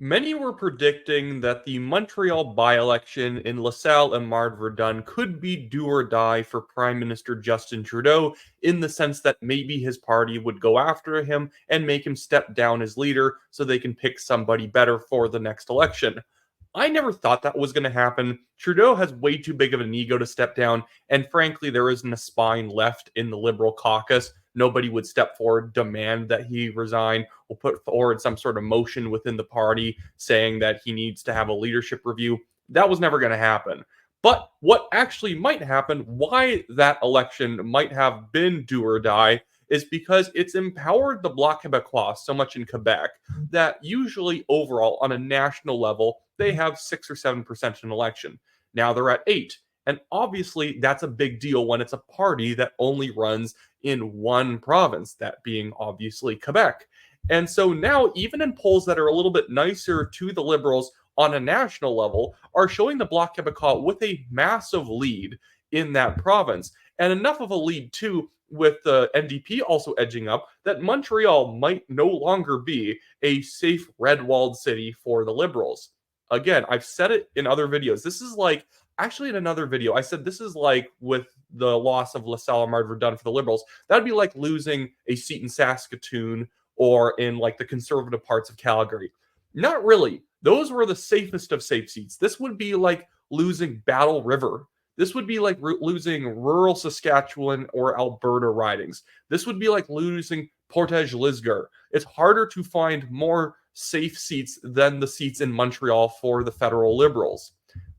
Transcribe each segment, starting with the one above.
Many were predicting that the Montreal by-election in LaSalle and Marne-Verdun could be do or die for Prime Minister Justin Trudeau, in the sense that maybe his party would go after him and make him step down as leader so they can pick somebody better for the next election. I never thought that was going to happen. Trudeau has way too big of an ego to step down, and frankly, there isn't a spine left in the Liberal caucus. Nobody would step forward, demand that he resign, or put forward some sort of motion within the party saying that he needs to have a leadership review. That was never going to happen. But what actually might happen, why that election might have been do or die, is because it's empowered the Bloc Québécois so much in Quebec that usually overall on a national level, they have 6 or 7% in election. Now they're at 8. And obviously, that's a big deal when it's a party that only runs in one province, that being obviously Quebec. And so now, even in polls that are a little bit nicer to the Liberals on a national level, are showing the Bloc Québécois with a massive lead in that province. And enough of a lead, too, with the NDP also edging up, that Montreal might no longer be a safe red walled city for the Liberals. Again, I've said it in other videos. This is like, actually, in another video, I said this is like with the loss of LaSalle and Marne-Verdun for the Liberals. That'd be like losing a seat in Saskatoon or in like the conservative parts of Calgary. Not really. Those were the safest of safe seats. This would be like losing Battle River. This would be like losing rural Saskatchewan or Alberta ridings. This would be like losing Portage Lisgar. It's harder to find more safe seats than the seats in Montreal for the federal Liberals.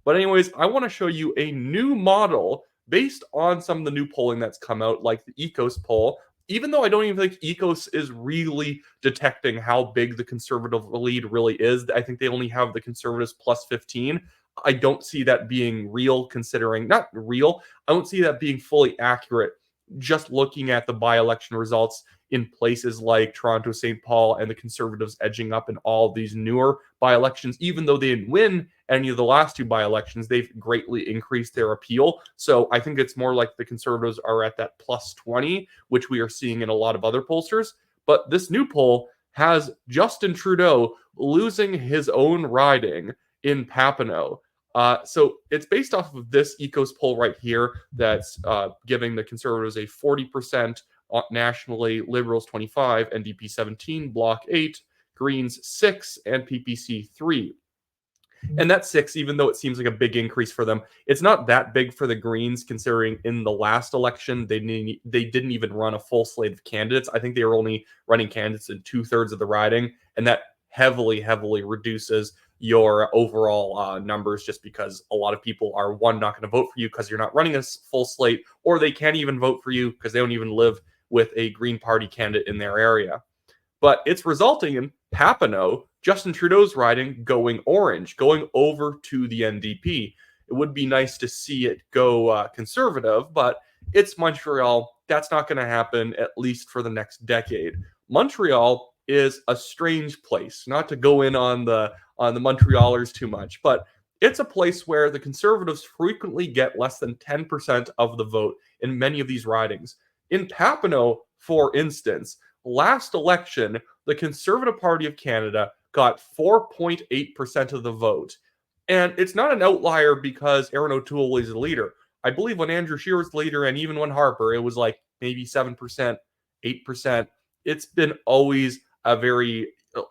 But anyways, I want to show you a new model based on some of the new polling that's come out, like the ECOS poll. Even though I don't even think ECOS is really detecting how big the conservative lead really is, I think they only have the conservatives plus 15. I don't see that being real, considering, not real, I don't see that being fully accurate just looking at the by-election results in places like Toronto, St. Paul, and the Conservatives edging up in all these newer by-elections. Even though they didn't win any of the last two by-elections, they've greatly increased their appeal. So I think it's more like the Conservatives are at that plus 20, which we are seeing in a lot of other pollsters. But this new poll has Justin Trudeau losing his own riding in Papineau. So it's based off of this ECOS poll right here that's giving the Conservatives a 40% nationally, Liberals 25, NDP 17, Bloc 8, Greens 6, and PPC 3. And that 6, even though it seems like a big increase for them, it's not that big for the Greens, considering in the last election, they didn't even run a full slate of candidates. I think they were only running candidates in 2/3 of the riding, and that heavily, heavily reduces your overall numbers, just because a lot of people are, one, not going to vote for you because you're not running a full slate, or they can't even vote for you because they don't even live with a Green Party candidate in their area. But it's resulting in Papineau, Justin Trudeau's riding, going orange, going over to the NDP. It would be nice to see it go conservative, but it's Montreal. That's not going to happen, at least for the next decade. Montreal is a strange place. Not to go in on the Montrealers too much, but it's a place where the Conservatives frequently get less than 10% of the vote in many of these ridings. In Papineau, for instance, last election, the Conservative Party of Canada got 4.8% of the vote. And it's not an outlier because Aaron O'Toole was the leader. I believe when Andrew Scheer was the leader, and even when Harper, it was like maybe 7%, 8%. It's been always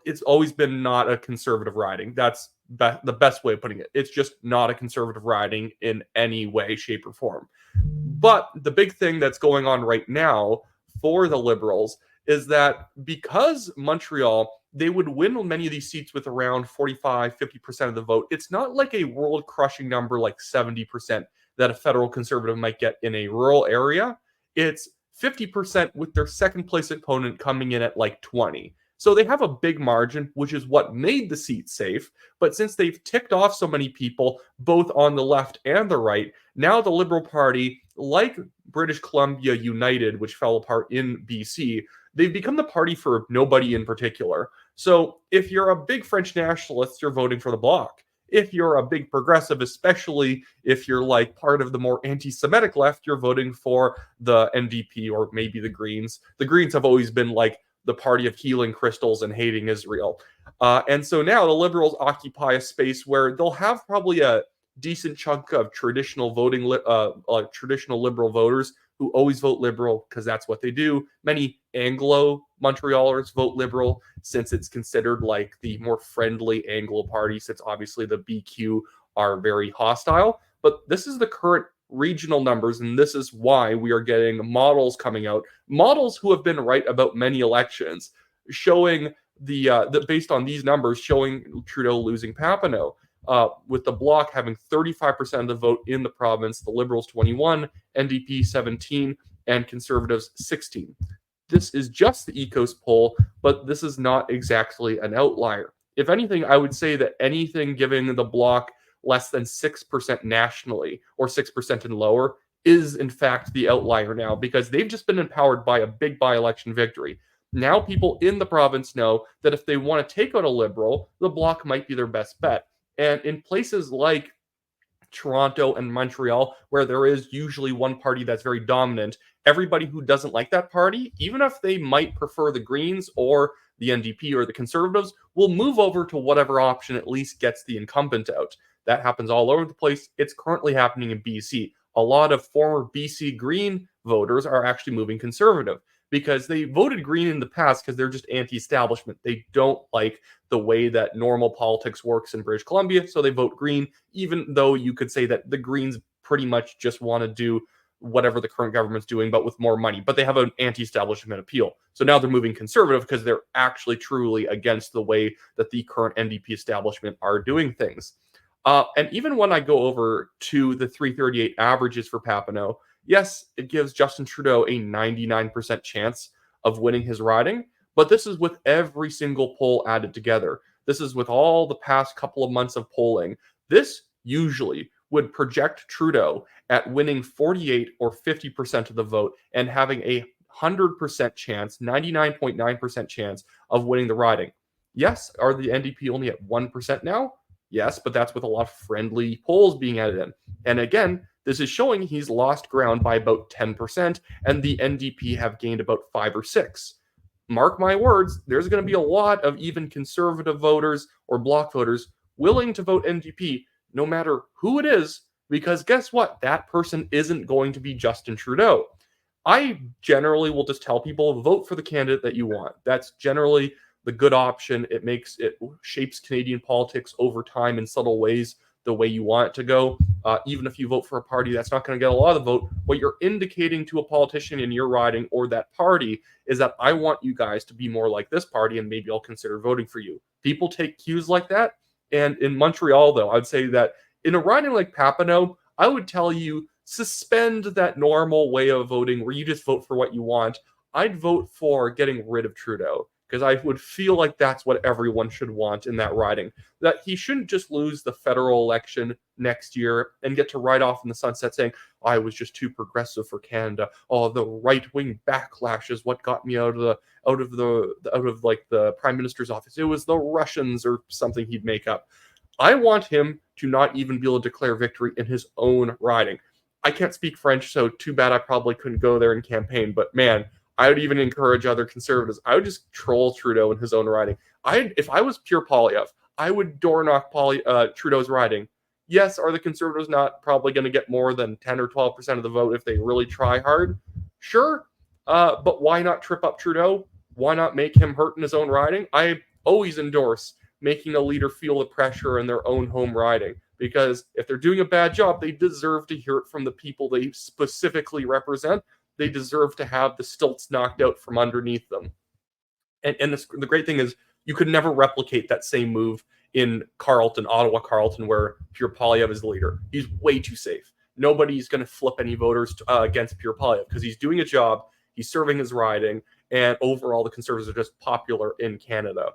it's always been not a conservative riding. That's the best way of putting it. It's just not a conservative riding in any way, shape, or form. But the big thing that's going on right now for the Liberals is that because Montreal, they would win many of these seats with around 45, 50% of the vote. It's not like a world crushing number like 70% that a federal conservative might get in a rural area. It's 50% with their second place opponent coming in at like 20. So they have a big margin, which is what made the seat safe. But since they've ticked off so many people, both on the left and the right, now the Liberal Party, like British Columbia United, which fell apart in BC, they've become the party for nobody in particular. So if you're a big French nationalist, you're voting for the Bloc. If you're a big progressive, especially if you're like part of the more anti-Semitic left, you're voting for the NDP or maybe the Greens. The Greens have always been like the party of healing crystals and hating Israel. And so now the Liberals occupy a space where they'll have probably a decent chunk of traditional traditional Liberal voters who always vote Liberal because that's what they do. Many Anglo Montrealers vote Liberal since it's considered like the more friendly Anglo party, since obviously the BQ are very hostile. But this is the current regional numbers, and this is why we are getting models coming out, models who have been right about many elections, showing based on these numbers, showing Trudeau losing Papineau, with the Bloc having 35% of the vote in the province, the Liberals 21, NDP 17, and Conservatives 16. This is just the ECOS poll, but this is not exactly an outlier. If anything, I would say that anything giving the Bloc less than 6% nationally or 6% and lower is in fact the outlier now, because they've just been empowered by a big by-election victory. Now people in the province know that if they want to take out a Liberal, the Bloc might be their best bet. And in places like Toronto and Montreal, where there is usually one party that's very dominant, everybody who doesn't like that party, even if they might prefer the Greens or the NDP or the Conservatives, will move over to whatever option at least gets the incumbent out. That happens all over the place. It's currently happening in BC. A lot of former BC Green voters are actually moving Conservative because they voted Green in the past because they're just anti-establishment. They don't like the way that normal politics works in British Columbia, so they vote Green, even though you could say that the Greens pretty much just want to do whatever the current government's doing, but with more money. But they have an anti-establishment appeal. So now they're moving Conservative because they're actually truly against the way that the current NDP establishment are doing things. And even when I go over to the 338 averages for Papineau, yes, it gives Justin Trudeau a 99% chance of winning his riding, but this is with every single poll added together. This is with all the past couple of months of polling. This usually would project Trudeau at winning 48 or 50% of the vote and having a 100% chance, 99.9% chance of winning the riding. Yes, are the NDP only at 1% now? Yes, but that's with a lot of friendly polls being added in. And again, this is showing he's lost ground by about 10%, and the NDP have gained about 5 or 6. Mark my words, there's going to be a lot of even Conservative voters or Bloc voters willing to vote NDP, no matter who it is, because guess what? That person isn't going to be Justin Trudeau. I generally will just tell people, vote for the candidate that you want. That's generally the good option. It shapes Canadian politics over time in subtle ways, the way you want it to go. Even if you vote for a party that's not going to get a lot of the vote, what you're indicating to a politician in your riding or that party is that I want you guys to be more like this party, and maybe I'll consider voting for you. People take cues like that. And in Montreal, though, I'd say that in a riding like Papineau, I would tell you, suspend that normal way of voting where you just vote for what you want. I'd vote for getting rid of Trudeau, because I would feel like that's what everyone should want in that riding. That he shouldn't just lose the federal election next year and get to ride off in the sunset saying, I was just too progressive for Canada. Oh, the right-wing backlash is what got me out of the Prime Minister's office. It was the Russians or something he'd make up. I want him to not even be able to declare victory in his own riding. I can't speak French, so too bad I probably couldn't go there and campaign, but man, I would even encourage other Conservatives. I would just troll Trudeau in his own riding. If I was Pierre Poilievre, I would door knock Trudeau's riding. Yes, are the Conservatives not probably going to get more than 10 or 12% of the vote if they really try hard? Sure, but why not trip up Trudeau? Why not make him hurt in his own riding? I always endorse making a leader feel the pressure in their own home riding, because if they're doing a bad job, they deserve to hear it from the people they specifically represent. They deserve to have the stilts knocked out from underneath them. And the great thing is, you could never replicate that same move in Ottawa Carleton, where Pierre Poilievre is the leader. He's way too safe. Nobody's going to flip any voters against Pierre Poilievre because he's doing a job, he's serving his riding, and overall the Conservatives are just popular in Canada.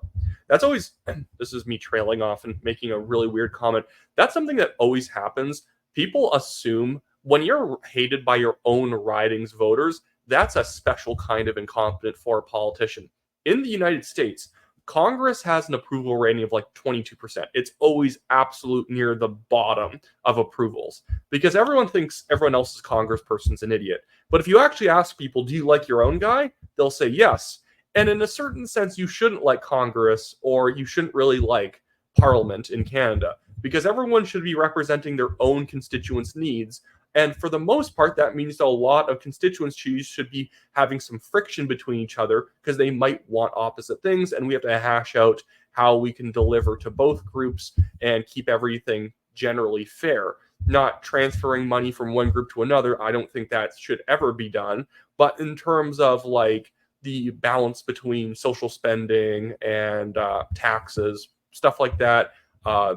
That's always, this is me trailing off and making a really weird comment. That's something that always happens. People assume when you're hated by your own riding's voters, that's a special kind of incompetent for a politician. In the United States, Congress has an approval rating of like 22%. It's always absolute near the bottom of approvals because everyone thinks everyone else's congressperson's an idiot. But if you actually ask people, do you like your own guy? They'll say yes. And in a certain sense, you shouldn't like Congress, or you shouldn't really like Parliament in Canada, because everyone should be representing their own constituents' needs. And for the most part, that means a lot of constituencies should be having some friction between each other because they might want opposite things. And we have to hash out how we can deliver to both groups and keep everything generally fair. Not transferring money from one group to another, I don't think that should ever be done. But in terms of like the balance between social spending and taxes, stuff like that, uh,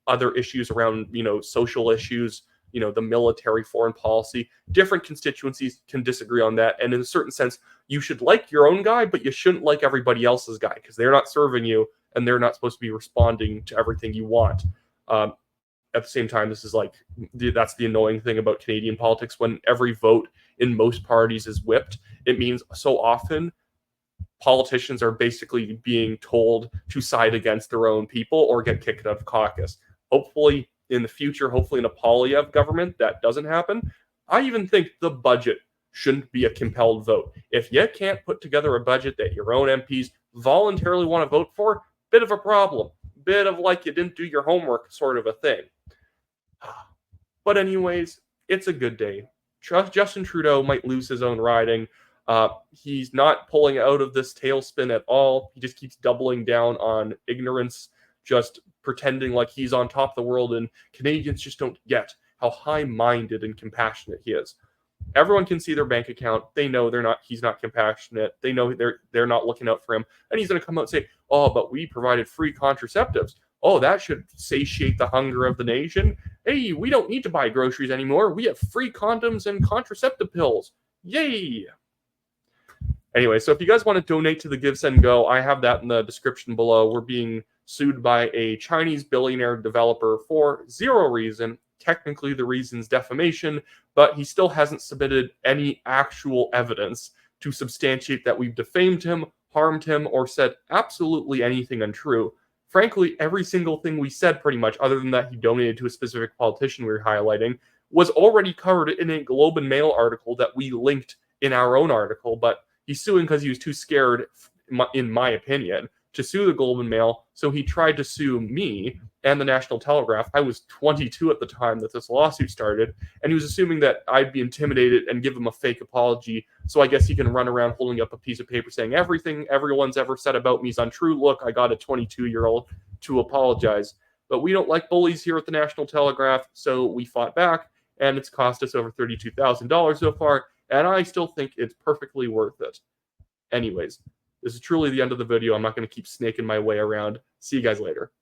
other issues around, social issues, the military, foreign policy, different constituencies can disagree on that. And in a certain sense, you should like your own guy, but you shouldn't like everybody else's guy because they're not serving you and they're not supposed to be responding to everything you want. At the same time, this is like, that's the annoying thing about Canadian politics. When every vote in most parties is whipped, it means so often politicians are basically being told to side against their own people or get kicked out of caucus. Hopefully in the future, hopefully in a Poilievre government, that doesn't happen. I even think the budget shouldn't be a compelled vote. If you can't put together a budget that your own MPs voluntarily want to vote for, bit of a problem. Bit of like you didn't do your homework sort of a thing. But anyways, it's a good day. Justin Trudeau might lose his own riding. He's not pulling out of this tailspin at all. He just keeps doubling down on ignorance, just pretending like he's on top of the world, and Canadians just don't get how high-minded and compassionate he is. Everyone can see their bank account. They know he's not compassionate. They know they're not looking out for him. And he's going to come out and say, "Oh, but we provided free contraceptives. Oh, that should satiate the hunger of the nation. Hey, we don't need to buy groceries anymore. We have free condoms and contraceptive pills. Yay!" Anyway, so if you guys want to donate to the Give, Send, Go, I have that in the description below. We're being sued by a Chinese billionaire developer for zero reason. Technically, the reason's defamation, but he still hasn't submitted any actual evidence to substantiate that we've defamed him, harmed him, or said absolutely anything untrue. Frankly, every single thing we said, pretty much, other than that he donated to a specific politician we were highlighting, was already covered in a Globe and Mail article that we linked in our own article, but he's suing because he was too scared, in my opinion, to sue the Globe and Mail, so he tried to sue me and the National Telegraph. I was 22 at the time that this lawsuit started, and he was assuming that I'd be intimidated and give him a fake apology, so I guess he can run around holding up a piece of paper saying everything everyone's ever said about me is untrue. Look, I got a 22-year-old to apologize. But we don't like bullies here at the National Telegraph, so we fought back, and it's cost us over $32,000 so far, and I still think it's perfectly worth it. Anyways, this is truly the end of the video. I'm not going to keep snaking my way around. See you guys later.